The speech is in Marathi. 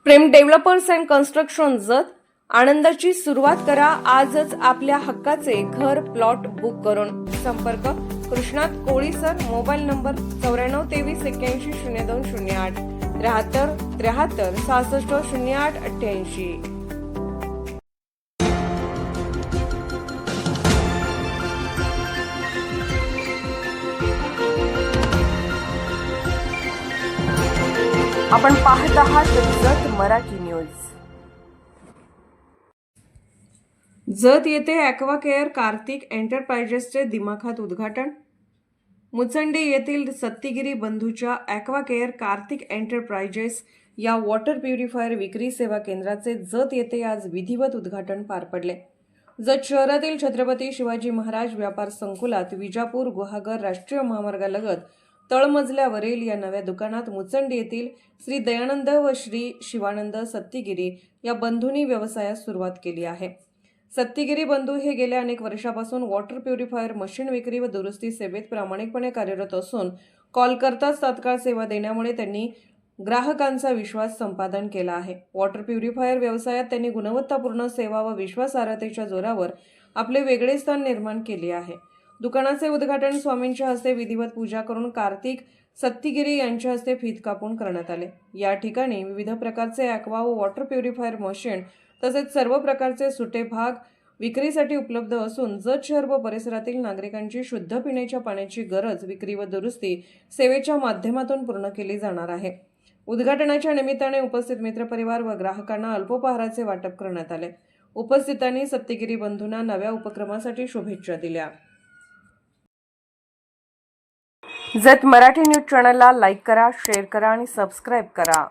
प्रेम डेव्हलपर्स अँड कन्स्ट्रक्शन जत आनंदाची सुरुवात करा आजच आपल्या हक्काचे घर प्लॉट बुक करून संपर्क कृष्णात कोळी सर मोबाईल नंबर 9423810208 73 66 08 88। आपण पाहत आहात जत मराठी न्यूज। जत येथे ॲक्वाकेअर कार्तिक एंटरप्राइजेसचे दिमाखात उद्घाटन। मुचंडी येथील सत्तीगिरी बंधूच्या ॲक्वाकेअर कार्तिक एंटरप्राइजेस या वॉटर प्युरिफायर विक्री सेवा केंद्राचे जत येथे आज विधिवत उद्घाटन पार पडले। जत शहरातील छत्रपती शिवाजी महाराज व्यापार संकुलात विजापूर गुहागर राष्ट्रीय महामार्गालगत तळमजल्यावरील या नव्या दुकानात मुचंडी येथील श्री दयानंद व श्री शिवानंद सत्तीगिरी या बंधूंनी व्यवसायास सुरुवात केली आहे। सत्तीगिरी बंधू हे गेल्या अनेक वर्षापासून वॉटर प्युरिफायर मशीन विक्री व दुरुस्ती सेवेत प्रामाणिकपणे कार्यरत असून कॉल करताच तात्काळ सेवा देण्यामुळे त्यांनी ग्राहकांचा विश्वास संपादन केला आहे। वॉटर प्युरिफायर व्यवसायात त्यांनी गुणवत्तापूर्ण सेवा व विश्वासार्हतेच्या जोरावर आपले वेगळे स्थान निर्माण केले आहे। दुकानाचे उद्घाटन स्वामींच्या हस्ते विधिवत पूजा करून कार्तिक सत्तीगिरी यांच्या हस्ते फीत कापून करण्यात आले। या ठिकाणी विविध प्रकारचे ॲक्वा व वॉटर प्युरिफायर मशीन तसेच सर्व प्रकारचे सुटे भाग विक्रीसाठी उपलब्ध असून जत शहर व परिसरातील नागरिकांची शुद्ध पिण्याच्या पाण्याची गरज विक्री व दुरुस्ती सेवेच्या माध्यमातून पूर्ण केली जाणार आहे। उद्घाटनाच्या निमित्ताने उपस्थित मित्रपरिवार व ग्राहकांना अल्पोपहाराचे वाटप करण्यात आले। उपस्थितांनी सत्तीगिरी बंधूंना नव्या उपक्रमासाठी शुभेच्छा दिल्या। जत मराठी न्यूज चॅनलला लाईक करा, शेअर करा आणि सबस्क्राईब करा।